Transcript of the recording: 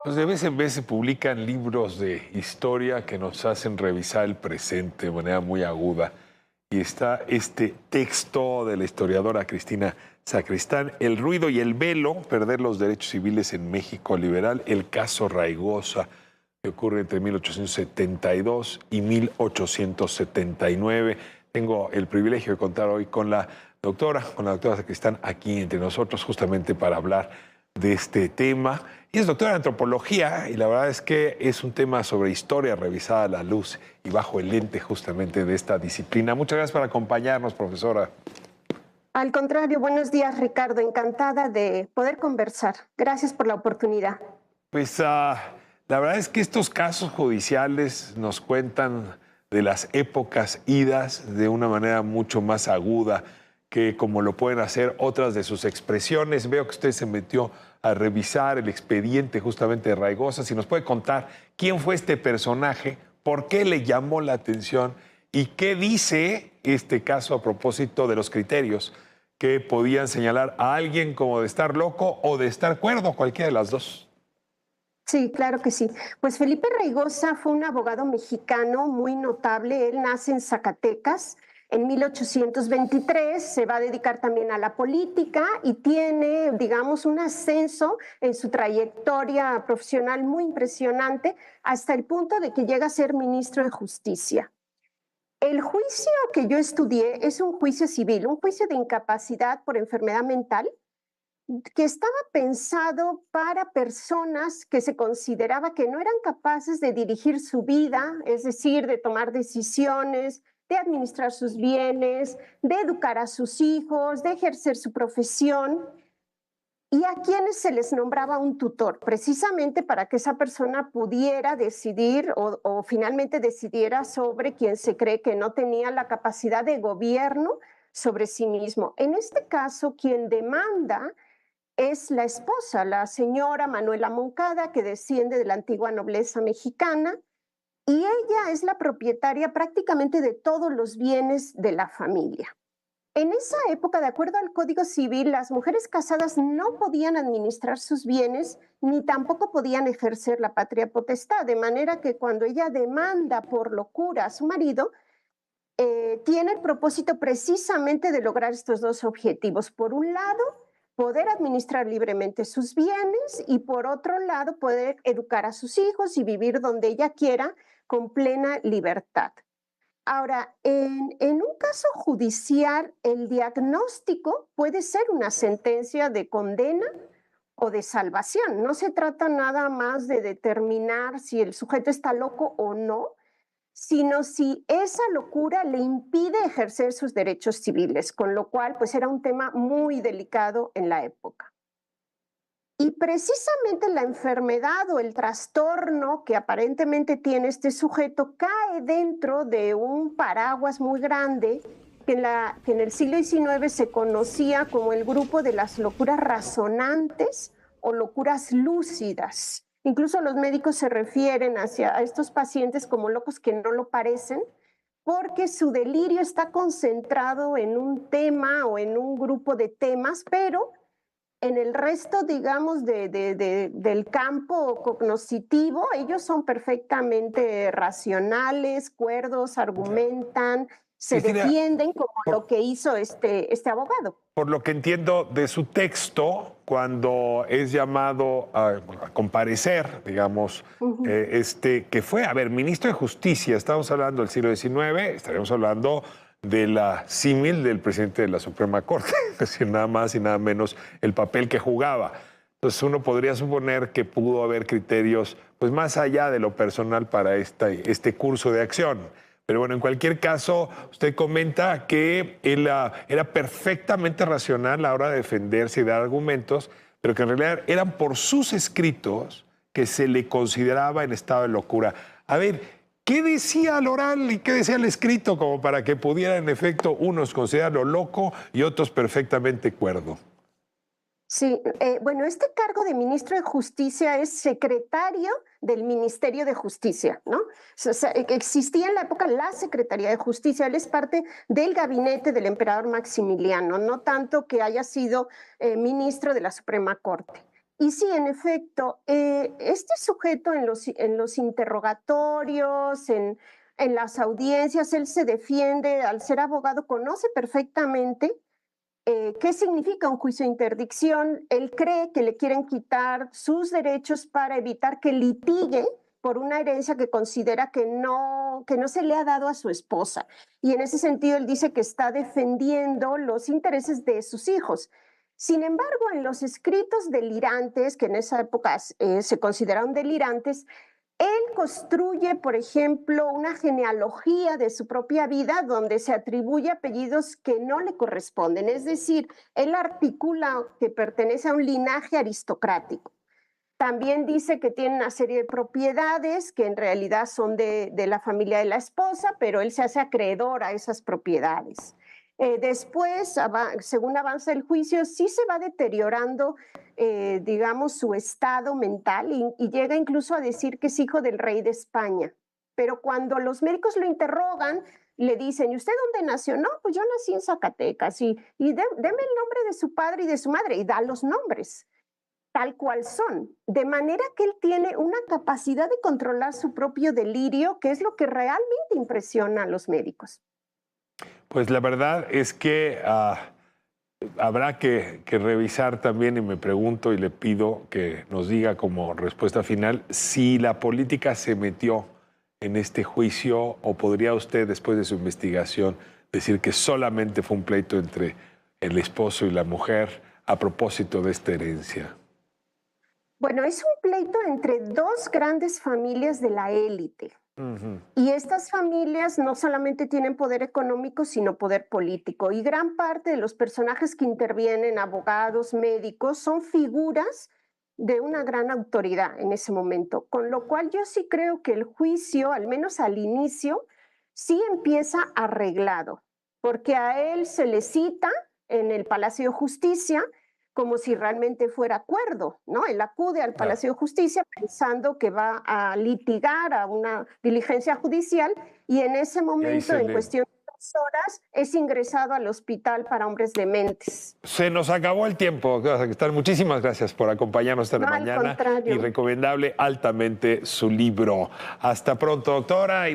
Pues de vez en vez se publican libros de historia que nos hacen revisar el presente de manera muy aguda. Y está este texto de la historiadora Cristina Sacristán, El ruido y el velo, perder los derechos civiles en México liberal, el caso Raigosa, que ocurre entre 1872 y 1879. Tengo el privilegio de contar hoy con la doctora Sacristán, aquí entre nosotros, justamente para hablar de este tema. Y es doctora en antropología y la verdad es que es un tema sobre historia revisada a la luz y bajo el lente justamente de esta disciplina. Muchas gracias por acompañarnos, profesora. Al contrario, buenos días, Ricardo. Encantada de poder conversar. Gracias por la oportunidad. Pues la verdad es que estos casos judiciales nos cuentan de las épocas idas de una manera mucho más aguda que como lo pueden hacer otras de sus expresiones. Veo que usted se metió a revisar el expediente justamente de Raigosa. Si nos puede contar quién fue este personaje, por qué le llamó la atención y qué dice este caso a propósito de los criterios que podían señalar a alguien como de estar loco o de estar cuerdo, cualquiera de las dos. Sí, claro que sí. Pues Felipe Reigosa fue un abogado mexicano muy notable. Él nace en Zacatecas en 1823, se va a dedicar también a la política y tiene, digamos, un ascenso en su trayectoria profesional muy impresionante hasta el punto de que llega a ser ministro de Justicia. El juicio que yo estudié es un juicio civil, un juicio de incapacidad por enfermedad mental que estaba pensado para personas que se consideraba que no eran capaces de dirigir su vida, es decir, de tomar decisiones, de administrar sus bienes, de educar a sus hijos, de ejercer su profesión, y a quienes se les nombraba un tutor, precisamente para que esa persona pudiera decidir o finalmente decidiera sobre quien se cree que no tenía la capacidad de gobierno sobre sí mismo. En este caso, quien demanda es la esposa, la señora Manuela Moncada, que desciende de la antigua nobleza mexicana, y ella es la propietaria prácticamente de todos los bienes de la familia. En esa época, de acuerdo al Código Civil, las mujeres casadas no podían administrar sus bienes ni tampoco podían ejercer la patria potestad, de manera que cuando ella demanda por locura a su marido, tiene el propósito precisamente de lograr estos dos objetivos. Por un lado, poder administrar libremente sus bienes y por otro lado, poder educar a sus hijos y vivir donde ella quiera con plena libertad. Ahora, en un caso judicial, el diagnóstico puede ser una sentencia de condena o de salvación. No se trata nada más de determinar si el sujeto está loco o no, sino si esa locura le impide ejercer sus derechos civiles, con lo cual pues era un tema muy delicado en la época. Y precisamente la enfermedad o el trastorno que aparentemente tiene este sujeto cae dentro de un paraguas muy grande que en el siglo XIX se conocía como el grupo de las locuras razonantes o locuras lúcidas. Incluso los médicos se refieren hacia a estos pacientes como locos que no lo parecen, porque su delirio está concentrado en un tema o en un grupo de temas, pero en el resto, digamos, del campo cognoscitivo, ellos son perfectamente racionales, cuerdos, argumentan, se Cristina, defienden como por, lo que hizo este abogado. por lo que entiendo de su texto, cuando es llamado a comparecer, digamos, Ujú. que fue, a ver, ministro de Justicia, estamos hablando del siglo XIX, estaremos hablando de la símil del presidente de la Suprema Corte, es decir, nada más y nada menos el papel que jugaba. Entonces uno podría suponer que pudo haber criterios pues más allá de lo personal para este curso de acción. Pero bueno, en cualquier caso, usted comenta que él era perfectamente racional a la hora de defenderse y dar argumentos, pero que en realidad eran por sus escritos que se le consideraba en estado de locura. A ver, ¿qué decía al oral y qué decía el escrito como para que pudiera en efecto unos considerarlo loco y otros perfectamente cuerdo? Sí, bueno, este cargo de ministro de Justicia es secretario del Ministerio de Justicia, ¿no? O sea, existía en la época la Secretaría de Justicia, él es parte del gabinete del emperador Maximiliano, no tanto que haya sido ministro de la Suprema Corte. Y sí, en efecto, este sujeto en los interrogatorios, en las audiencias, él se defiende, al ser abogado, conoce perfectamente qué significa un juicio de interdicción. Él cree que le quieren quitar sus derechos para evitar que litigue por una herencia que considera que no se le ha dado a su esposa. Y en ese sentido, él dice que está defendiendo los intereses de sus hijos. Sin embargo, en los escritos delirantes, que en esa época se consideraron delirantes, él construye, por ejemplo, una genealogía de su propia vida donde se atribuye apellidos que no le corresponden. Es decir, él articula que pertenece a un linaje aristocrático. También dice que tiene una serie de propiedades que en realidad son de la familia de la esposa, pero él se hace acreedor a esas propiedades. Después, según avanza el juicio, sí se va deteriorando, digamos, su estado mental y llega incluso a decir que es hijo del rey de España. Pero cuando los médicos lo interrogan, le dicen, ¿y usted dónde nació? No, pues yo nací en Zacatecas y deme el nombre de su padre y de su madre y da los nombres tal cual son, de manera que él tiene una capacidad de controlar su propio delirio, que es lo que realmente impresiona a los médicos. Pues la verdad es que habrá que revisar también, y me pregunto y le pido que nos diga como respuesta final si la política se metió en este juicio o podría usted, después de su investigación, decir que solamente fue un pleito entre el esposo y la mujer a propósito de esta herencia. Bueno, es un pleito entre dos grandes familias de la élite. Y estas familias no solamente tienen poder económico, sino poder político. Y gran parte de los personajes que intervienen, abogados, médicos, son figuras de una gran autoridad en ese momento. Con lo cual yo sí creo que el juicio, al menos al inicio, sí empieza arreglado, porque a él se le cita en el Palacio de Justicia como si realmente fuera acuerdo, ¿no? Él acude al Palacio de Justicia pensando que va a litigar a una diligencia judicial y en ese momento, en cuestión de 2 horas, es ingresado al hospital para hombres dementes. Se nos acabó el tiempo, doctora. Muchísimas gracias por acompañarnos esta mañana y recomendable altamente su libro. Hasta pronto, doctora.